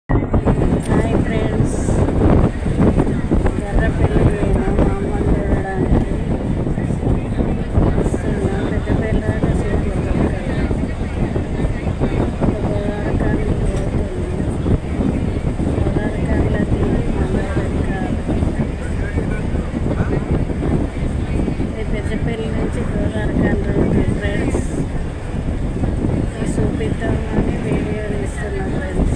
Hi friends, Errapalli మా అమ్మని చూడడానికి వస్తున్నాం. పెద్దపల్లి దాకా సీట్లు దొరకాలి. గోదావరికాయలు పోతున్నాం. గోదావరికాయలు దిగి మంగళకాయలు. ఇది పెద్దపల్లి నుంచి గోదావరికాయలు రోడ్డు ఫ్రెండ్స్. చూపిద్దామని వీడియో తీస్తున్నాం ఫ్రెండ్స్.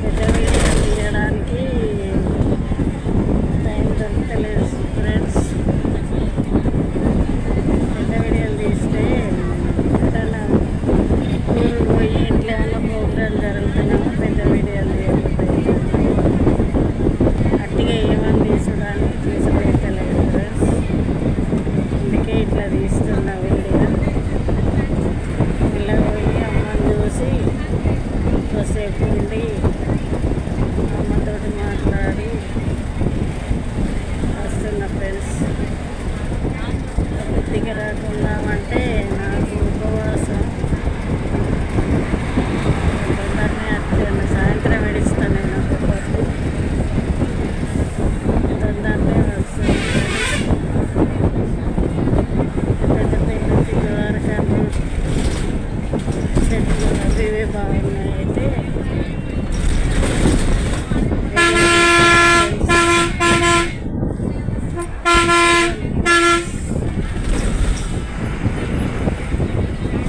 పెద్ద వీడియో తీయడానికి టైం దొరకలేదు ఫ్రెండ్స్. పెద్ద వీడియోలు తీస్తే ఎక్కడన్నా ఊరు పోయి ఇంట్లో ఏమన్నా ప్రోగ్రాం జరుగుతున్నామో పెద్ద వీడియోలు తీయకపోతే అట్టిగా ఏమని తీసుకురాని తీసుకెళ్ళలేదు ఫ్రెండ్స్. అందుకే ఇట్లా తీస్తున్నా వీడియో. ఇలా పోయి అమ్మని చూసి కొద్దిసేపు ఉండి అమ్మతోటి మాట్లాడి వస్తున్న ఫ్రెండ్స్. బుద్ధికి రాకుందామంటే నాకు ఉపవాసం తొందరనే అట్లా సాయంత్రం ఏడిస్తాను. నేను ఒకటి తొందరనే వస్తాను. పెద్దపల్లి నుంచి గోదావరికాయలు చెట్లు అవి ఇవి బాగున్నాయి. అయితే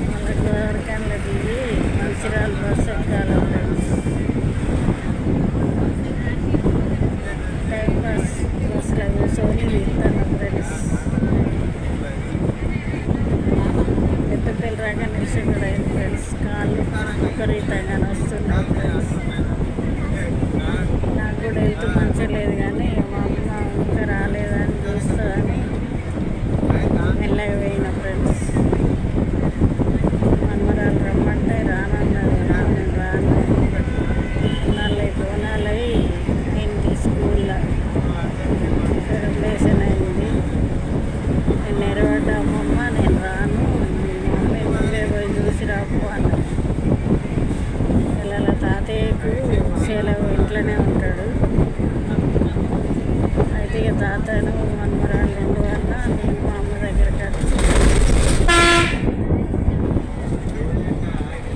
మళ్ళీ గోదావరికాయలు దిగి మంచిర్యాల బస్సు ఎక్కాలి ఫ్రెండ్స్. టైం పాస్ బస్సులో కూర్చొని వెళ్తాను ఫ్రెండ్స్. పెద్దపల్లి రాగా నిలిచి కూడా అయింది ఫ్రెండ్స్. కాళ్ళు విపరీతంగా వస్తున్నాయి ఫ్రెండ్స్. నాకు కూడా హెల్త్ మంచిగా లేదు, కానీ మా అమ్మ ఇంకా రాలేదని చూస్తుందని మెల్లగా పోయిన ఫ్రెండ్స్. మనమరాలు రమ్మంటే రానన్నది. నేను రాను కొనాలి అయింది. స్కూల్లో సెలబ్రేషన్ అయింది. నేను నెరవేట అమ్మమ్మ నేను రాను, మమ్మీ ముందే పోయి చూసి రాపు అన్న. పిల్లల తాతయ్యకు సెలవు ఇంట్లోనే ఉంటాడు. అయితే ఇక తాతను మనమరాలు ఎందువల్ల నేను మా అమ్మ దగ్గరికి వచ్చి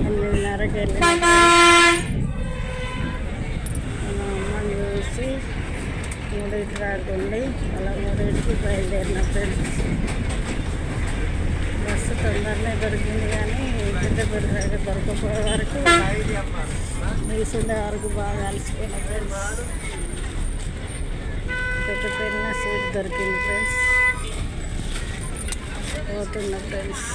8:30కి వెళ్ళి మా అమ్మని చూసి 3 రాకుండి అలా 3కి బయలుదేరిన ఫ్రెండ్స్. బస్సు తొందరనే దొరికింది, కానీ పెద్దపల్లి దగ్గర దొరకపోయే వరకు రీసుండే వరకు బాగా అలసిపోయిన ఫ్రెండ్స్. పెద్దపల్లిన సీట్ దొరికింది ఫ్రెండ్స్. పోతున్న ఫ్రెండ్స్.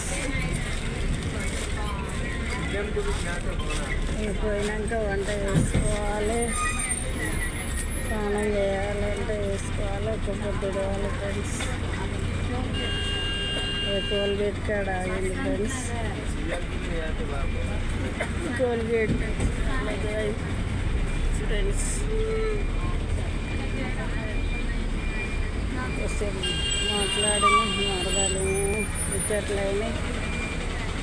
పోయినాక వంట చేసుకోవాలి, స్నానం చేయాలి, వంట చేసుకోవాలి, ఒక పొద్దు ఇవ్వాలి ఫ్రెండ్స్. కోల్గేట్ కాడ ఆగింది ఫ్రెండ్స్. Colgate friends. మాట్లాడిన మరదలు ముచ్చట్లైనా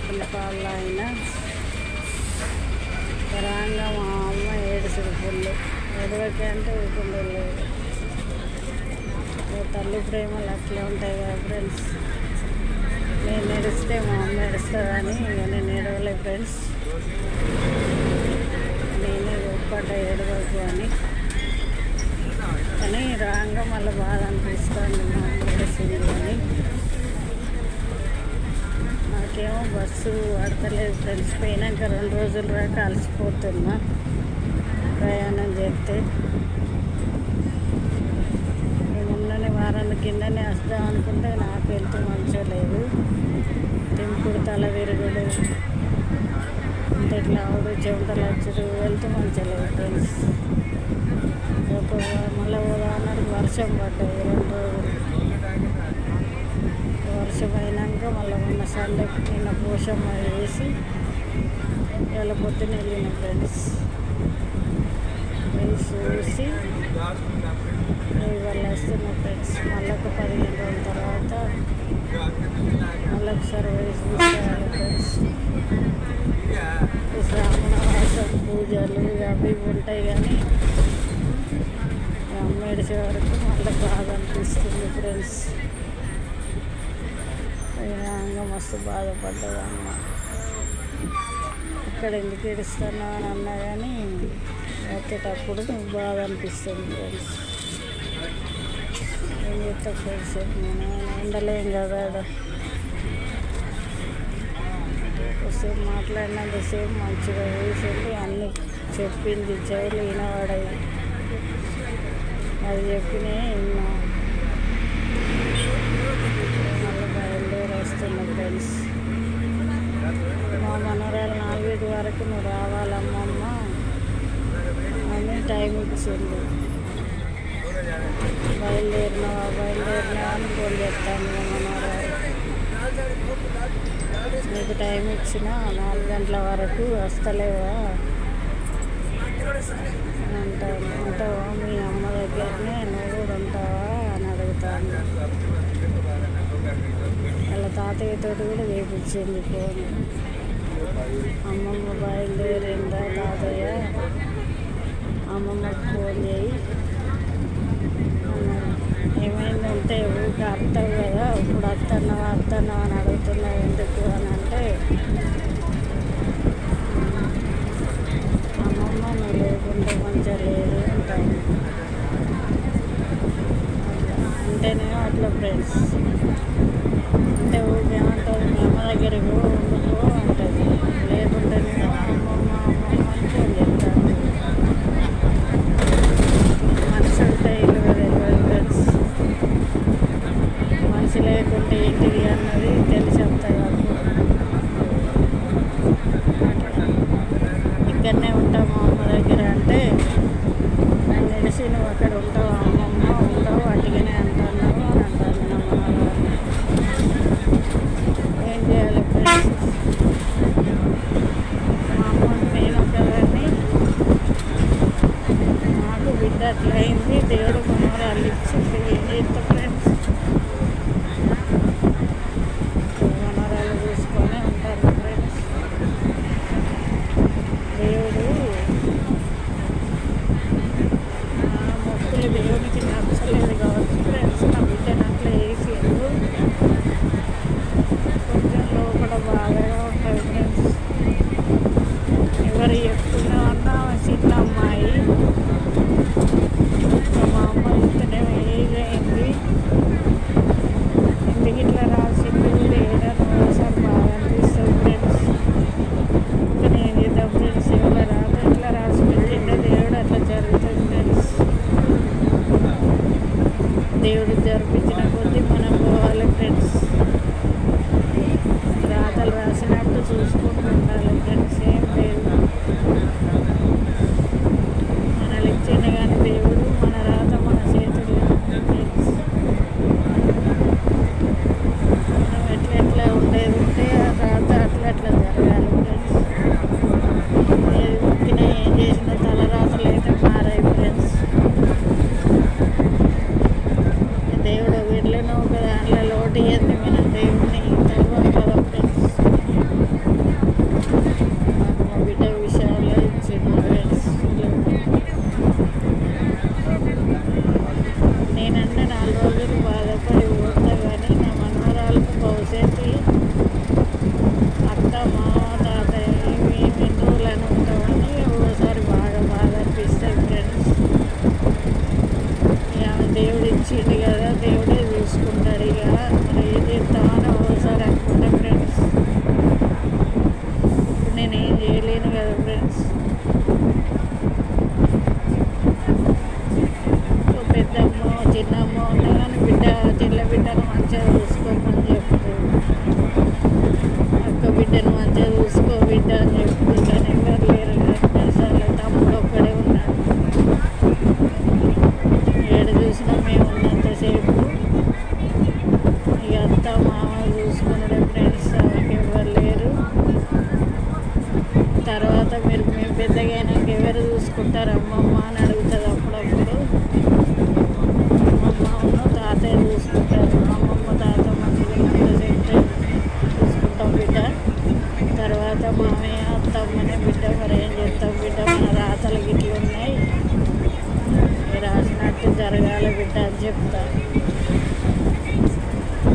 పిల్లపాళ్ళు అయినా రాగా మా అమ్మ ఏడుసుడు పుల్లు. ఎడవకి అంటే ఊకుండా లేదు. తల్లి ప్రేమలు అట్లే ఉంటాయి కదా ఫ్రెండ్స్. నేను ఏడిస్తే మా అమ్మ ఏడుస్తుందని ఇక నేను ఏడవలే ఫ్రెండ్స్. నేనే గొప్పట ఏడవకు అని. కానీ రాగా మళ్ళీ బాధ అనిపిస్తుంది మా అమ్మ ఏడిసింది అని. నాకేమో బస్సు పడతలేదు ఫ్రెండ్స్. పోయినాక 2 రోజులు రాక అలసిపోతున్నా ప్రయాణం చేస్తే. మొన్ననే వారాల కిందనే వస్తాం అనుకుంటే నాకు హెల్త్ మంచిగా లేదు. తింపుడు తల విరుగుడు అంటే ఇట్లా ఆవుడు చెమటలు వచ్చుడు హెల్త్ మంచిగా లేదు ఫ్రెండ్స్. మళ్ళీ ఉదాహరణకు వర్షం పడ్డాయి 2 రోజులు. వర్షం అయినాక మళ్ళీ మొన్న సండే నిన్న పోషమ్మ వేసి ఇవాళ పొద్దున్న వెళ్ళిన ఫ్రెండ్స్. చూసి ఇవాళ వస్తున్న ఫ్రెండ్స్. మళ్ళీ ఒక 15 రోజుల తర్వాత మళ్ళీ ఒకసారి వేసి తీసుకోవాలి ఫ్రెండ్స్. శ్రావణ మాసం పూజ జలుబు అవి ఇవి ఉంటాయి కానీ అమ్మ ఏడిసే వరకు మళ్ళీ బాధ అనిపిస్తుంది ఫ్రెండ్స్. ఇంకా మస్తు బాధపడ్డది అమ్మ. ఇక్కడ ఎందుకు ఏడుస్తాను అని అన్నా కానీ వచ్చేటప్పుడు బాధ అనిపిస్తుంది ఫ్రెండ్స్. ఏం చేస్తా ఫ్రెండ్స్, నేను ఉండలేం కదా. కొద్దిసేపు మాట్లాడినంతసేపు మంచిగా వేసింది, అన్నీ చెప్పింది, చెవులు వినబడాయి. అది చెప్పినే విన్నా. మళ్ళీ బయలుదేరి వస్తున్నా ఫ్రెండ్స్. మా మనవరాలు 4 వరకు నువ్వు రావాలమ్మమ్మ అని టైం ఇచ్చింది. బయలుదేరినా అని ఫోన్ చేస్తాను. మా మనవరాలు నీకు టైం ఇచ్చిన 4 గంటల వరకు వస్తలేవా అంటాను. ఉంటావా మీ అమ్మ దగ్గరనే, నువ్వు కూడా ఉంటావా అని అడుగుతాను. వాళ్ళ తాతయ్యతో కూడా చేయించింది ఫోన్. అమ్మమ్మ బయలుదేరిందా తాతయ్య, అమ్మమ్మకు ఫోన్ చేయి. ఏమైందంటే ఊరికి అర్థం కదా, ఇప్పుడు అత్తన్నావా అని అడుగుతున్నావు ఎందుకు అని అంటే, అమ్మమ్మ నువ్వు లేకుంటే మంచిగా లేదు అంటాను. అంటేనే అట్లా ఫ్రెండ్స్. అంటే ఊరికి ఏమంటుంది, మీ అమ్మ దగ్గరికి ఉండుకో అంటుంది. లేకుంటేనే అమ్మమ్మ అని ఫోన్ చెప్తాను. మనిషి ఉంటే ఇల్లు తెలియదు ఫ్రెండ్స్. మనిషి లేకుంటే ఏంటిది అన్నది తెలిసి వస్తాయి. ఇక్కడనే ఉంటాము అమ్మ దగ్గర అంటే, నన్ను తెలిసి నువ్వు అక్కడ ఉంటావు అమ్మమ్మ, ఉండవు అటుగానే అంటున్నావు అని అంటాను. ఏం చేయాలి ఫ్రెండ్స్, మా అమ్మ నేను ఒకదాన్ని, నాకు బిడ్డ అట్లా అయింది. దేవుడు మనవరాలు ఇచ్చింది. ఏం చేస్తా ఫ్రెండ్స్, మనవరాలు చూసుకొని ఉంటారు ఫ్రెండ్స్. దేవుడు మొక్కులు దేవునికి నచ్చలేదు కాబట్టి ఫ్రెండ్స్ నా బిడ్డను అట్లా వేసిండు. కొంచెం లోపల బాధగా ఉంటుంది ఫ్రెండ్స్. ఎవరు చెప్తున్నా అన్నా చిన్న అమ్మాయి, మా అమ్మ ఇంతనే ఏజ్ అయింది, ఎందుకు ఇట్లా రాసింది లేదని ఒకసారి బాగా అనిపిస్తుంది ఫ్రెండ్స్. ఇంకా నేను చేద్దాం ఫ్రెండ్స్, ఎవరు రాదు ఇట్లా రాసి పెట్టిండే దేవుడు అట్లా జరుగుతుంది ఫ్రెండ్స్. దేవుడు జరిపించిన కొద్దీ మనం పోవాలి ఫ్రెండ్స్. రాతలు రాసినట్టు చూసుకుంటూ ఉండాలి ఫ్రెండ్స్. ఏం లేదు, మనలు ఇచ్చిండు కానీ దేవుడు, మన రాత మన చేతుల్లో ఫ్రెండ్స్. మనం ఎట్లా ఉండేది ఉంటే ఆ రాత అట్లా జరగాలి ఫ్రెండ్స్. ఏది మొక్కినా ఏం చేసినా తలరాతలు అయితే మారాయి ఫ్రెండ్స్. దేవుడు వీళ్ళను ఒక దాంట్లో లోటు ఇయ్యంది, మనం దేవుడిని తెలియదు కదా ఫ్రెండ్స్. నాకు మా బిడ్డ విషయాల్లో ఇచ్చింది ఫ్రెండ్స్. నేనంటే 4 రోజులు బాధపడి పోతా కానీ నా మనవరాలకు భవిష్యత్తు అత్త మామ తాతయ్య మేము ఎన్ని రోజులని ఉంటామని ఒకసారి బాగా బాధ అనిపిస్తుంది ఫ్రెండ్స్. ఆమె దేవుడు ఇచ్చిండు కదా, దేవుడే చూసుకుంటాడు. ఇక మరి ఏం చేస్తామని ఒకసారి అనుకుంటా ఫ్రెండ్స్. ఇప్పుడు నేను ఏం చేయలేను కదా ఫ్రెండ్స్. పెద్దమ్మో చిన్నమ్మో ఉన్నా కానీ బిడ్డ చెల్ల బిడ్డను మంచిగా చూసుకోమని చెప్తూ, అక్క బిడ్డను మంచిగా చూసుకో బిడ్డ అని చెప్తూ, కానీ ఎవరు లేరు కదా. తమ్ముడు ఒక్కడే ఉన్నాడు. ఏడు చూసినా మేము ఉన్నంతసేపు ఇక అత్త మామ చూసుకున్నాడే ఫ్రెండ్స్. ఎవరు లేరు. తర్వాత మేము పెద్దగా అయినాక ఎవరు చూసుకుంటారు అమ్మమ్మ అని అడుగుతుంది అప్పుడప్పుడు. అమ్మమ్మ తాతయ్య చూసుకుంటారు. అమ్మమ్మ తాత మంచిగా ఉన్నంతసేపు చూసుకుంటాం బిడ్డ. తర్వాత మామయ్య అత్తమ్మనే బిడ్డ మరి ఏం చేస్తాం బిడ్డ, మన చెప్తా.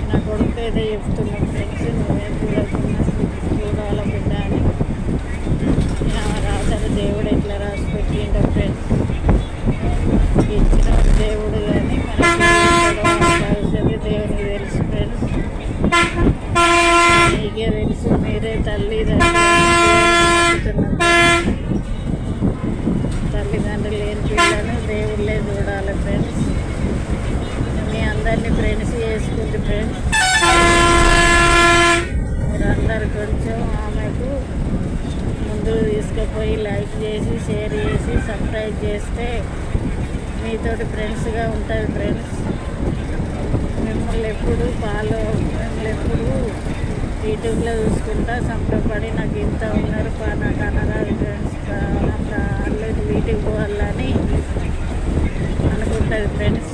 నా కొడుకు అయితే చెప్తున్నా ఫ్రెండ్స్, నువ్వేం చూడకుండా చూడాల బిడ్డ అని. రాశారు దేవుడు ఎట్లా రాసి పెట్టిండో ఫ్రెండ్స్. ఇచ్చిన దేవుడు కానీ మనకి దేవునికి తెలుసు ఫ్రెండ్స్. మీకే తెలుసు, మీరే తల్లిదండ్రులు లేని పిల్లను దేవుళ్ళే చూడాలి ఫ్రెండ్స్. మీ అందరినీ ఫ్రెండ్స్ చేసుకుంది ఫ్రెండ్స్. మీరందరూ కొంచెం ఆమెకు ముందుకు తీసుకుపోయి లైక్ చేసి, షేర్ చేసి, సబ్స్క్రైబ్ చేస్తే మీతోటి ఫ్రెండ్స్గా ఉంటుంది ఫ్రెండ్స్. మిమ్మల్ని ఎప్పుడు యూట్యూబ్లో చూసుకుంటా సంబరపడి నాకు ఇంత ఉన్నారు నాకు అనరాదు ఫ్రెండ్స్, నాకు అల్లది వీటికి పోవాలని అనుకుంటుంది ఫ్రెండ్స్.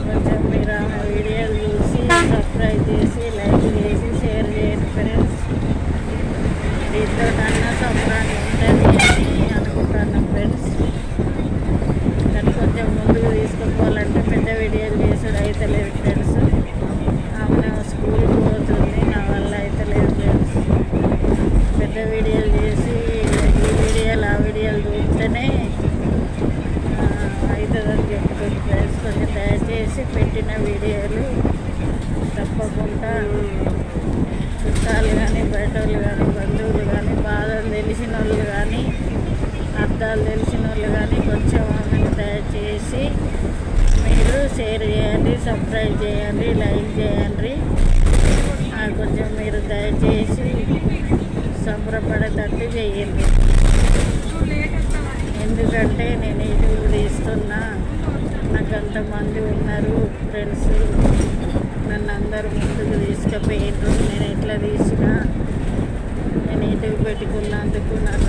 కొంచెం మీరు ఆమె వీడియోలు చూసి సబ్స్క్రైబ్ చేసి, లైక్ చేసి, షేర్ చేయండి ఫ్రెండ్స్. దీంతో అన్న సంబరాన్ని ఉంటుంది అని అనుకుంటున్నాం ఫ్రెండ్స్. కానీ కొంచెం ముందుకు తీసుకుపోవాలంటే పెద్ద వీడియోలు చేసుడు అయితే లేదు ఫ్రెండ్స్. ఆమె స్కూల్కి పోతుంది, నా వల్ల అయితే లేదు ఫ్రెండ్స్. పెద్ద వీడియోలు చేసి ఈ వీడియోలు ఆ వీడియోలు చూస్తేనే అవుతుందని చెప్తుంది ఫ్రెండ్స్. కొంచెం దయచేసి పెట్టిన వీడియోలు తప్పకుండా చుట్టాలు కానీ, బయట వాళ్ళు కానీ, బంధువులు కానీ, బాధలు తెలిసిన వాళ్ళు కానీ, అర్థాలు తెలిసిన వాళ్ళు కానీ కొంచెం ఆమెను దయచేసి మీరు షేర్ చేయండి, సబ్స్క్రైబ్ చేయండి, లైక్ చేయండి. కొంచెం మీరు దయచేసి సంబరపడేటట్టు చేయండి. ఎందుకంటే నేను యూట్యూబ్ తీస్తున్నా, నాకు అంతమంది ఉన్నారు ఫ్రెండ్స్, నన్ను అందరూ ముందుకు తీసుకుపోయిండ్రు. నేను ఎట్లా తీసినా నేను యూట్యూబ్ పెట్టుకున్నందుకు నాకు